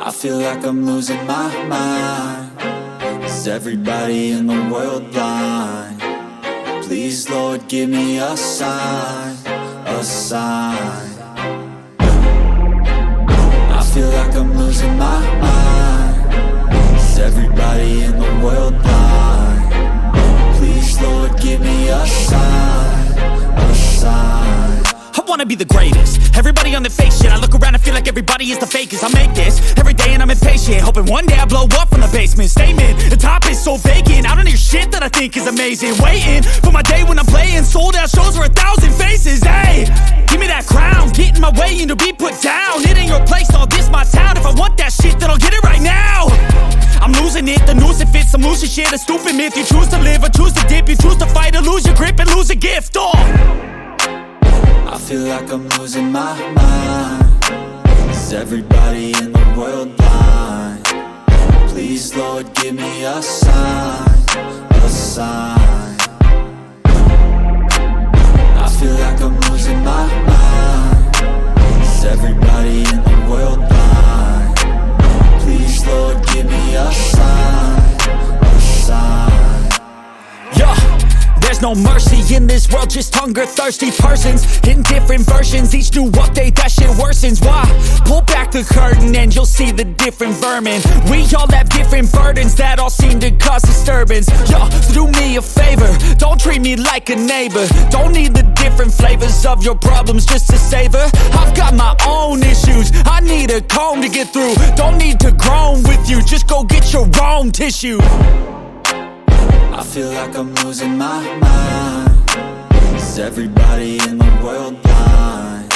I feel like I'm losing my mind. Is everybody in the world blind? Please, Lord, give me a sign, a sign. I feel like I'm losing my mind. Is everybody in the world blind? Please, Lord, give me a sign, a sign. I wanna be the greatest. Everybody on the fake shit. I look around and feel like everybody is the fakest. I make this every day and I'm impatient, hoping one day I blow up from the basement. Statement, the top is so vacant. I don't hear shit that I think is amazing. Waiting for my day when I'm playing sold out shows for 1,000 faces. Hey, give me that crown, get in my way and to be put down. It ain't your place, all this my town. If I want that shit, then I'll get it right now. I'm losing it, the noose it fits. I'm losing shit, a stupid myth. You choose to live or choose to dip. You choose to fight or lose your grip and lose a gift. I feel like I'm losing my mind. Is everybody in the world blind? Please, Lord, give me a sign, a sign. I feel like I'm losing my mind. Is everybody in the world blind? Please, Lord, give me a sign, a sign. Yeah. There's no mercy in this world, just hunger-thirsty persons in different versions. Each new update, that shit worsens. Why? Pull back the curtain and you'll see the different vermin. We all have different burdens that all seem to cause disturbance. Yo, do me a favor, don't treat me like a neighbor. Don't need the different flavors of your problems just to savor. I've got my own issues, I need a comb to get through. Don't need to groan with you, just go get your own tissue. I feel like I'm losing my mind. Is everybody in the world blind?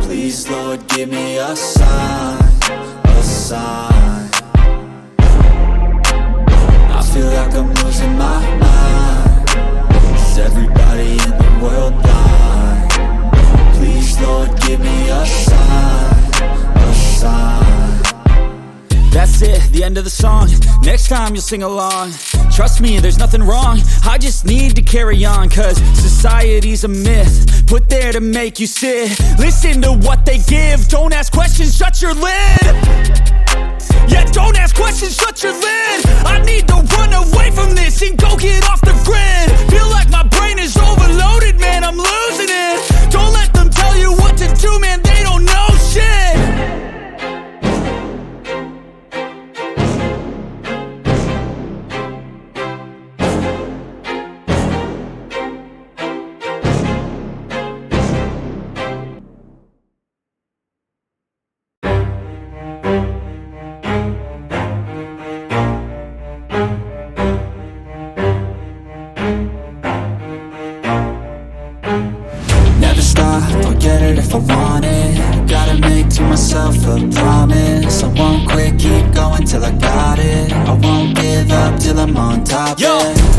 Please, Lord, give me a sign, a sign. I feel like I'm losing my mind. Is everybody in the world blind? Please, Lord, give me a sign, a sign. That's it, the end of the song. Next time you'll sing along. Trust me, there's nothing wrong. I just need to carry on, cause society's a myth put there to make you sit. Listen to what they give. Don't ask questions, shut your lid. Yeah, don't ask questions, shut your lid. I need to run away from this and go get off the grid. Feel like my brain is overloaded, man, I'm losing it. Don't let them tell you what to do, man, they don't know shit. If I want it, gotta make to myself a promise. I won't quit, keep going till I got it. I won't give up till I'm on top. Yo,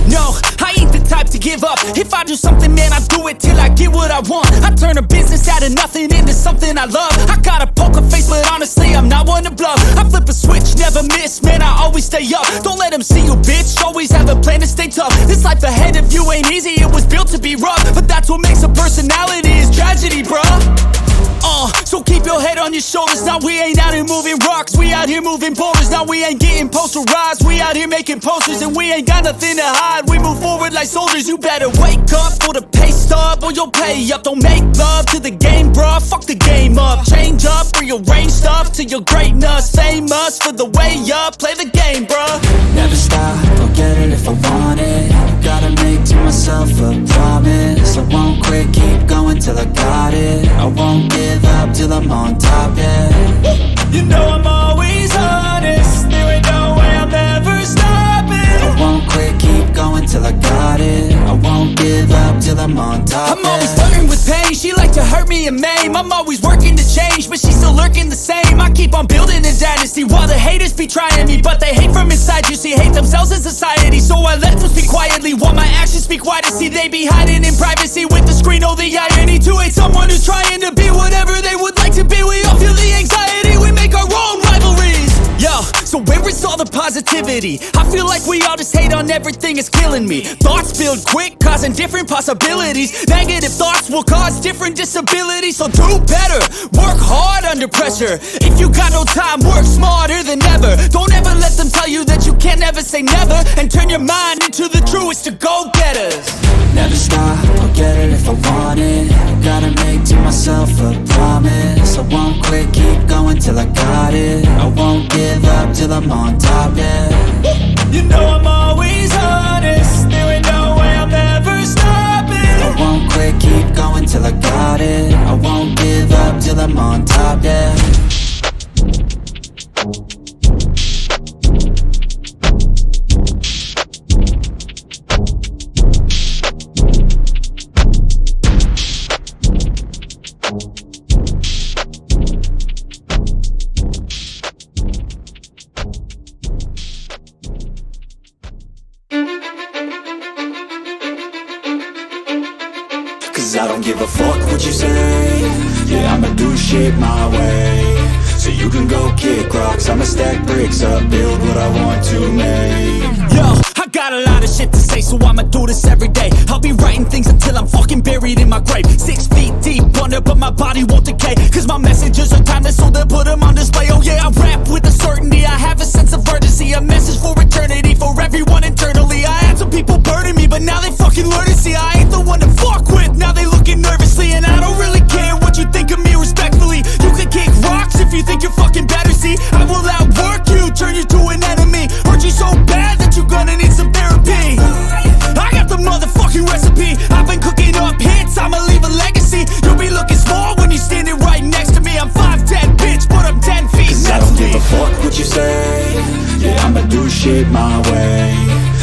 no, I ain't the type to give up. If I do something, man, I do it till I get what I want. I turn a business out of nothing into something I love. I got a poker face, but honestly, I'm not one to bluff. I flip a switch, never miss, man, I always stay up. Don't let them see you, bitch, always have a plan to stay tough. This life ahead of you ain't easy, it was built to be rough. But that's what makes a personality, is tragedy, bruh. So keep your head on your shoulders. Now we ain't out here moving rocks, we out here moving boulders. Now we ain't getting posterized, we out here making posters. And we ain't got nothing to hide, we move forward like soldiers. You better wake up for the pay stub or you'll pay up. Don't make love to the game, bruh, fuck the game up. Change up, rearrange stuff to your greatness. Famous for the way up, play the game, bruh. Never stop, I'll get it if I want it. Gotta make to myself a promise. I won't quit, keep going till I got it. I won't give up till I'm on top, yeah. You know I'm always honest, there ain't no way I'm ever stopping. I won't quit, keep going till I got it. I won't give up till I'm on top, I'm always flirting with pain, she like to hurt me and maim. I'm always working to change, but she's still lurking the same. I keep on building a dynasty while the haters be trying me. But they hate from inside, you see, hate themselves in society. So I let them speak quietly while my actions speak wider. See, they be hiding in privacy with the screen. Oh, the irony to hate someone who's trying to be whatever they would like to be. We all feel the anxiety, we make our own rivalries. Yo, so where is all all the positivity. I feel like we all just hate on everything, it's killing me. Thoughts build quick, causing different possibilities. Negative thoughts will cause different disabilities. So do better, work hard under pressure. If you got no time, work smarter than ever. Don't ever let them tell you that you can't never say never. And turn your mind into the truest to go-getters. Never stop, I'll get it if I want it. Gotta make to myself a promise. I won't quit, keep going till I got it. I won't give up till I'm on top, yeah. You know I'm always honest, there ain't no way I'm ever stopping. I won't quit, keep going till I got it. I won't give up till I'm on top, yeah. Cause I don't give a fuck what you say. Yeah, I'ma do shit my way. So you can go kick rocks, I'ma stack bricks up, build what I want to make. Yo, I got a lot of shit to say, so I'ma do this every day. I'll be writing things until I'm fucking buried in my grave. 6 feet deep under, but my body won't decay. Cause my messages are timeless, so they'll put them on display. Oh yeah, I rap with a certainty, I have a sense of urgency. A message for eternity, for everyone internally. I had some people burning me, but now they fucking learn to see I ain't the one to fuck with. Now they looking nervously, and I don't really care what you think of me respectfully. You can kick rocks if you think you're fucking better, see. I will outwork you, turn you to an enemy. Hurt you so bad that you're gonna need some therapy. I got the motherfucking recipe. I've been cooking up hits, I'ma leave a legacy. You'll be looking small when you're standing right next to me. I'm 5'10", bitch, but I'm 10 feet. Cause I don't give a fuck what you say. Yeah, I'ma do shit my way.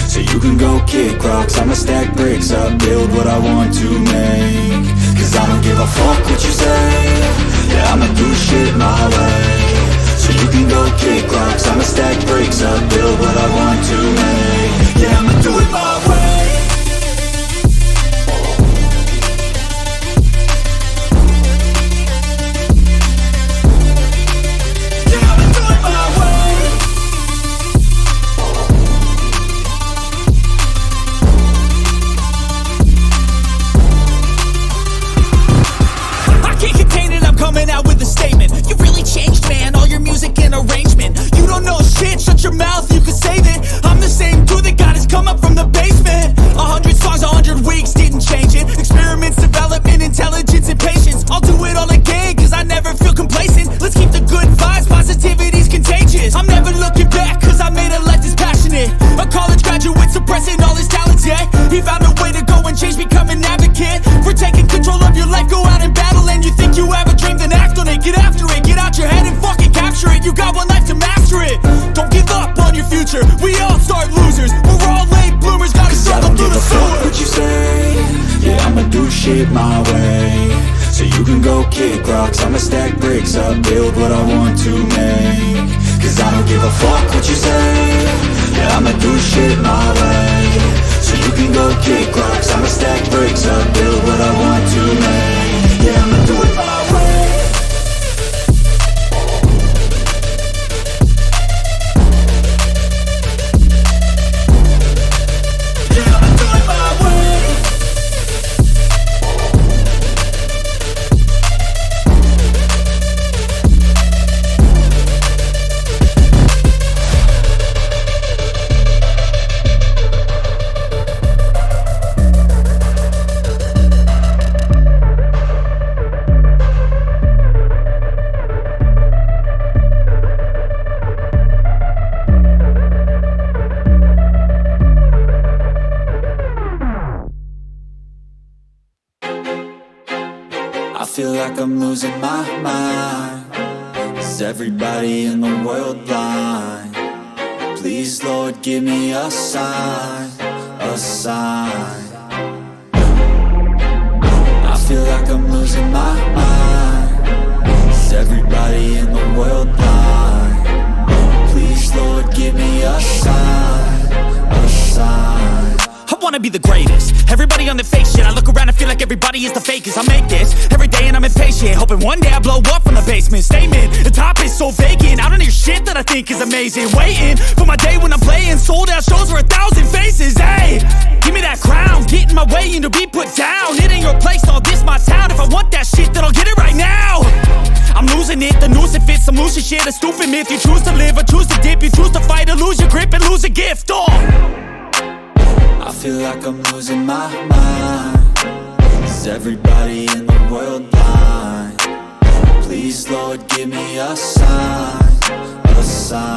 So you can go kick rocks, I'ma stack bricks up, build what I want to make. Cause I don't give a fuck what you say. Yeah, I'ma do shit my way. So you can go kick rocks, I'ma stack bricks up, build what I want to make. Yeah, I'ma do it my way. Shut your mouth, you can save it. I'm the same dude that got his come up from the basement. 100 songs, 100 weeks, didn't change it. Experiments, development, intelligence, and patience. I'll do it all again, cause I never feel complacent. Let's keep the good vibes, positivity's contagious. I'm never looking back, cause I made a life that's passionate. A college graduate suppressing all his talents, yeah. He found a way to go and change, become an advocate. For taking control of your life, go out and battle. And you think you have a dream, then act on it. Get after it, get out your head and fucking capture it. You got one life to master it. Don't give up on your future, we all start losers. We're all late bloomers, gotta struggle through the sewer. Fuck what you say. Yeah, I'ma do shit my way. So you can go kick rocks, I'ma stack bricks up, build what I want to make. Cause I don't give a fuck what you say. Yeah, I'ma do shit my way. So you can go kick rocks, I'ma stack bricks up, build what I want to make. Yeah, I'ma do it my way. I feel like I'm losing my mind. Is everybody in the world blind? Please, Lord, give me a sign, a sign. I feel like I'm losing my mind. Is everybody in the world blind? Please, Lord, give me a sign, a sign. I wanna be the greatest. Everybody on the fake shit. I look around and feel like everybody is the fakest. I make this every day and I'm impatient, hoping one day I blow up from the basement. Statement, the top is so vacant. I don't hear shit shit that I think is amazing. Waiting for my day when I'm playing sold out shows for 1,000 faces. Hey, give me that crown, get in my way and to be put down. It ain't your place, all this my town. If I want that shit, then I'll get it right now. I'm losing it, the noose it fits, I'm losing shit. A stupid myth, you choose to live or choose to dip. You choose to fight or lose your grip and lose a gift. I feel like I'm losing my mind. Is everybody in the world blind? Please, Lord, give me a sign, a sign.